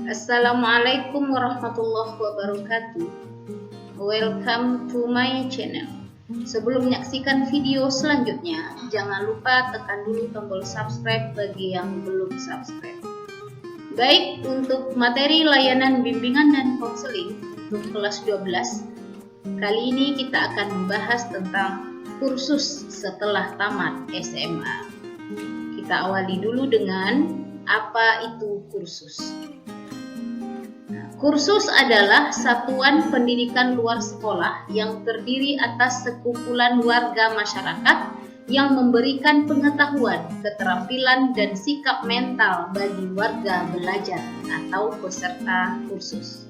Assalamualaikum warahmatullahi wabarakatuh. Welcome to my channel. Sebelum menyaksikan video selanjutnya, jangan lupa tekan dulu tombol subscribe bagi yang belum subscribe. Baik, untuk materi layanan bimbingan dan konseling untuk kelas 12, kali ini kita akan membahas tentang kursus setelah tamat SMA. Kita awali dulu dengan apa itu kursus. Kursus adalah satuan pendidikan luar sekolah yang terdiri atas sekumpulan warga masyarakat yang memberikan pengetahuan, keterampilan, dan sikap mental bagi warga belajar atau peserta kursus.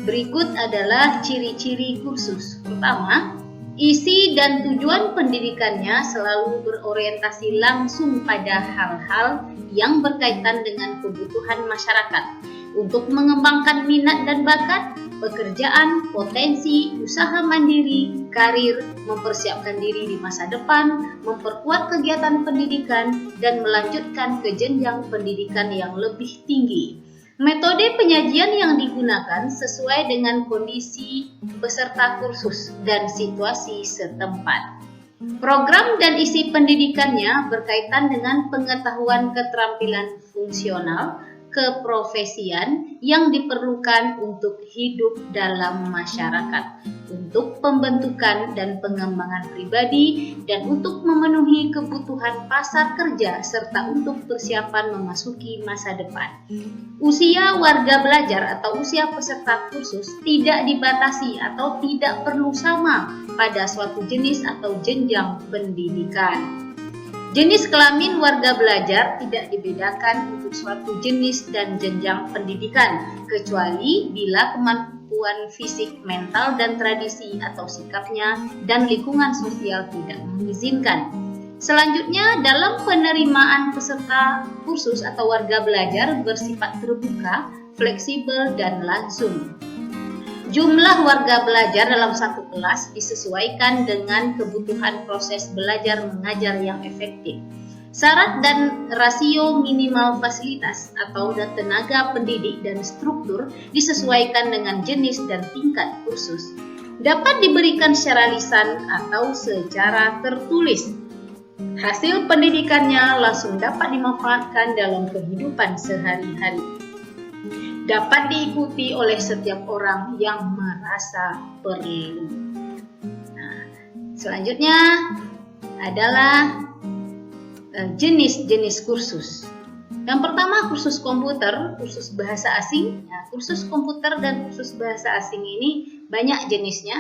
Berikut adalah ciri-ciri kursus. Pertama, isi dan tujuan pendidikannya selalu berorientasi langsung pada hal-hal yang berkaitan dengan kebutuhan masyarakat untuk mengembangkan minat dan bakat, pekerjaan, potensi, usaha mandiri, karir, mempersiapkan diri di masa depan, memperkuat kegiatan pendidikan, dan melanjutkan ke jenjang pendidikan yang lebih tinggi. Metode penyajian yang digunakan sesuai dengan kondisi peserta kursus dan situasi setempat. Program dan isi pendidikannya berkaitan dengan pengetahuan keterampilan fungsional, keprofesian yang diperlukan untuk hidup dalam masyarakat, untuk pembentukan dan pengembangan pribadi, dan untuk memenuhi kebutuhan pasar kerja, serta untuk persiapan memasuki masa depan. Usia warga belajar atau usia peserta kursus tidak dibatasi atau tidak perlu sama pada suatu jenis atau jenjang pendidikan. Jenis kelamin warga belajar tidak dibedakan untuk suatu jenis dan jenjang pendidikan, kecuali bila kemampuan fisik, mental, dan tradisi atau sikapnya dan lingkungan sosial tidak mengizinkan. Selanjutnya, dalam penerimaan peserta kursus atau warga belajar bersifat terbuka, fleksibel, dan langsung. Jumlah warga belajar dalam satu kelas disesuaikan dengan kebutuhan proses belajar mengajar yang efektif. Syarat dan rasio minimal fasilitas atau tenaga pendidik dan struktur disesuaikan dengan jenis dan tingkat kursus. Dapat diberikan secara lisan atau secara tertulis. Hasil pendidikannya langsung dapat dimanfaatkan dalam kehidupan sehari-hari. Dapat diikuti oleh setiap orang yang merasa perlu. Nah, selanjutnya adalah jenis-jenis kursus. Yang pertama, kursus komputer, kursus bahasa asing. Nah, kursus komputer dan kursus bahasa asing ini banyak jenisnya.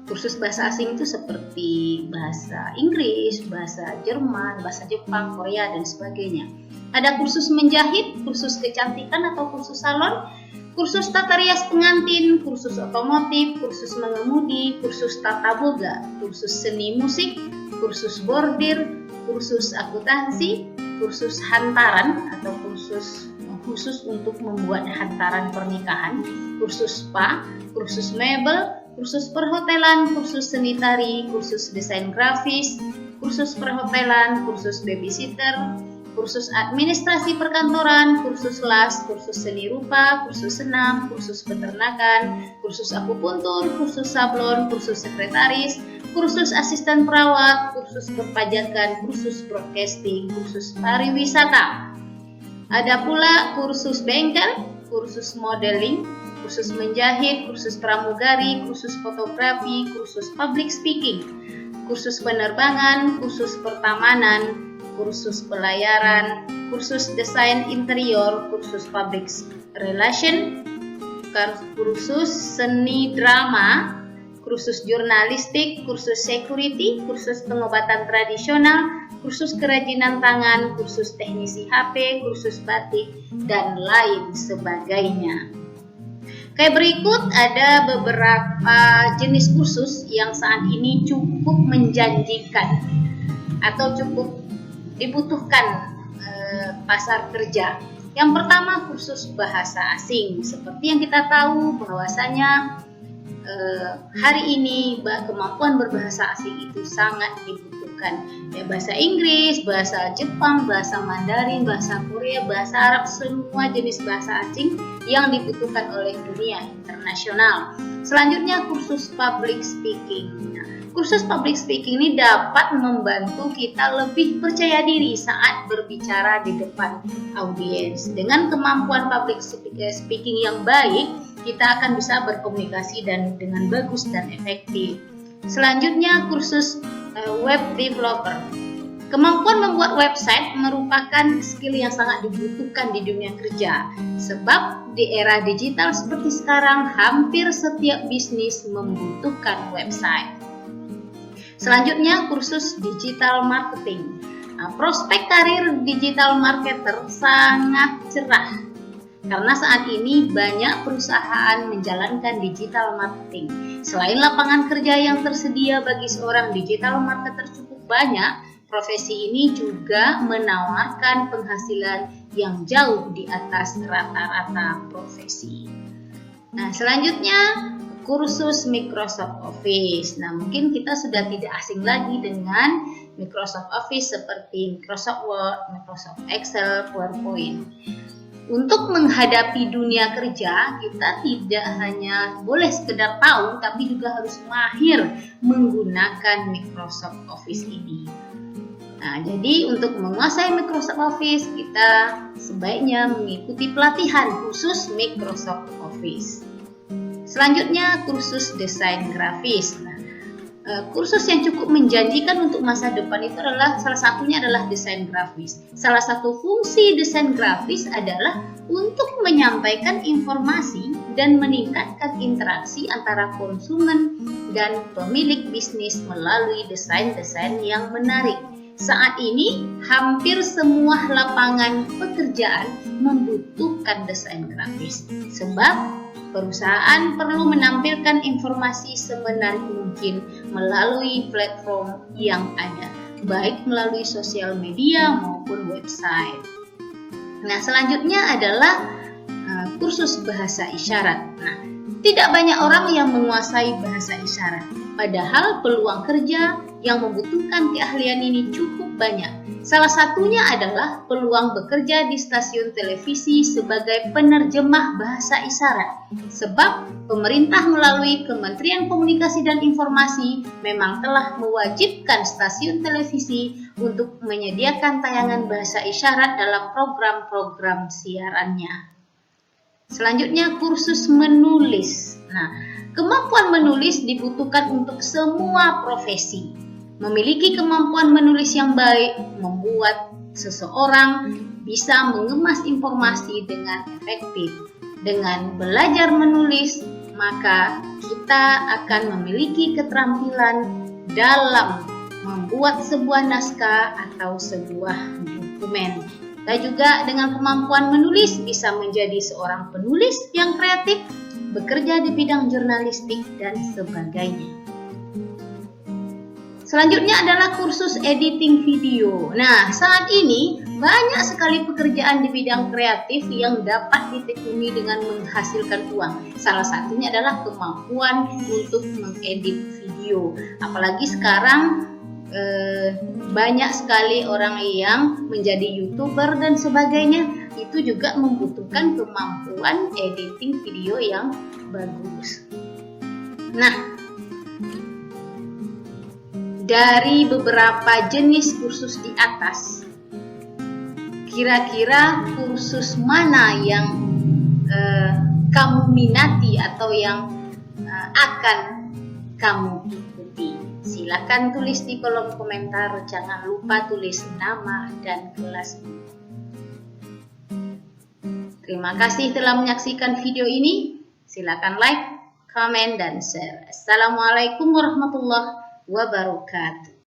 Kursus bahasa asing itu seperti bahasa Inggris, bahasa Jerman, bahasa Jepang, Korea, dan sebagainya. Ada kursus menjahit, kursus kecantikan atau kursus salon, kursus tata rias pengantin, kursus otomotif, kursus mengemudi, kursus tata boga, kursus seni musik, kursus bordir, kursus akuntansi, kursus hantaran atau kursus khusus untuk membuat hantaran pernikahan, kursus spa, kursus mebel, kursus perhotelan, kursus seni tari, kursus desain grafis, kursus perhotelan, kursus babysitter, kursus administrasi perkantoran, kursus las, kursus seni rupa, kursus senam, kursus peternakan, kursus akupuntur, kursus sablon, kursus sekretaris, kursus asisten perawat, kursus perpajakan, kursus broadcasting, kursus pariwisata. Ada pula kursus bengkel, kursus modeling, kursus menjahit, kursus pramugari, kursus fotografi, kursus public speaking, kursus penerbangan, kursus pertamanan, kursus pelayaran, kursus desain interior, kursus public relation, kursus seni drama, kursus jurnalistik, kursus security, kursus pengobatan tradisional, kursus kerajinan tangan, kursus teknisi HP, kursus batik, dan lain sebagainya. Kayak berikut ada beberapa jenis kursus yang saat ini cukup menjanjikan atau cukup dibutuhkan pasar kerja. Yang pertama, kursus bahasa asing. Seperti yang kita tahu bahwasanya hari ini kemampuan berbahasa asing itu sangat dibutuhkan. dibutuhkan. Ya, bahasa Inggris, bahasa Jepang, bahasa Mandarin, bahasa Korea, bahasa Arab, semua jenis bahasa asing yang dibutuhkan oleh dunia internasional. Selanjutnya kursus public speaking. Nah, kursus public speaking ini dapat membantu kita lebih percaya diri saat berbicara di depan audiens. Dengan kemampuan public speaking yang baik, kita akan bisa berkomunikasi dengan bagus dan efektif. Selanjutnya kursus web developer. Kemampuan membuat website merupakan skill yang sangat dibutuhkan di dunia kerja. Sebab di era digital seperti sekarang, hampir setiap bisnis membutuhkan website. Selanjutnya kursus digital marketing. Nah, prospek karir digital marketer sangat cerah. Karena saat ini banyak perusahaan menjalankan digital marketing. Selain lapangan kerja yang tersedia bagi seorang digital marketer cukup banyak, profesi ini juga menawarkan penghasilan yang jauh di atas rata-rata profesi. Nah, selanjutnya kursus Microsoft Office. Nah, mungkin kita sudah tidak asing lagi dengan Microsoft Office seperti Microsoft Word, Microsoft Excel, PowerPoint. Untuk menghadapi dunia kerja, kita tidak hanya boleh sekedar tahu, tapi juga harus mahir menggunakan Microsoft Office ini. Nah, jadi untuk menguasai Microsoft Office, kita sebaiknya mengikuti pelatihan khusus Microsoft Office. Selanjutnya, kursus desain grafis. Nah, kursus yang cukup menjanjikan untuk masa depan itu salah satunya adalah desain grafis. Salah satu fungsi desain grafis adalah untuk menyampaikan informasi dan meningkatkan interaksi antara konsumen dan pemilik bisnis melalui desain-desain yang menarik. Saat ini, hampir semua lapangan pekerjaan membutuhkan desain grafis, sebab perusahaan perlu menampilkan informasi semenarik mungkin melalui platform yang ada, baik melalui sosial media maupun website. Nah, selanjutnya adalah kursus bahasa isyarat. Nah, tidak banyak orang yang menguasai bahasa isyarat, padahal peluang kerja yang membutuhkan keahlian ini cukup banyak. Salah satunya adalah peluang bekerja di stasiun televisi sebagai penerjemah bahasa isyarat. Sebab pemerintah melalui Kementerian Komunikasi dan Informasi memang telah mewajibkan stasiun televisi untuk menyediakan tayangan bahasa isyarat dalam program-program siarannya. Selanjutnya kursus menulis. Nah, kemampuan menulis dibutuhkan untuk semua profesi. Memiliki kemampuan menulis yang baik membuat seseorang bisa mengemas informasi dengan efektif. Dengan belajar menulis, maka kita akan memiliki keterampilan dalam membuat sebuah naskah atau sebuah dokumen. Kita juga dengan kemampuan menulis bisa menjadi seorang penulis yang kreatif, bekerja di bidang jurnalistik, dan sebagainya. Selanjutnya adalah kursus editing video. Nah, saat ini banyak sekali pekerjaan di bidang kreatif yang dapat ditekuni dengan menghasilkan uang. Salah satunya adalah kemampuan untuk mengedit video. Apalagi sekarang banyak sekali orang yang menjadi YouTuber dan sebagainya. Itu juga membutuhkan kemampuan editing video yang bagus. Nah, dari beberapa jenis kursus di atas, kira-kira kursus mana yang kamu minati atau yang akan kamu ikuti? Silakan tulis di kolom komentar. Jangan lupa tulis nama dan kelasmu. Terima kasih telah menyaksikan video ini. Silakan like, komen, dan share. Assalamualaikum warahmatullahi wabarakatuh.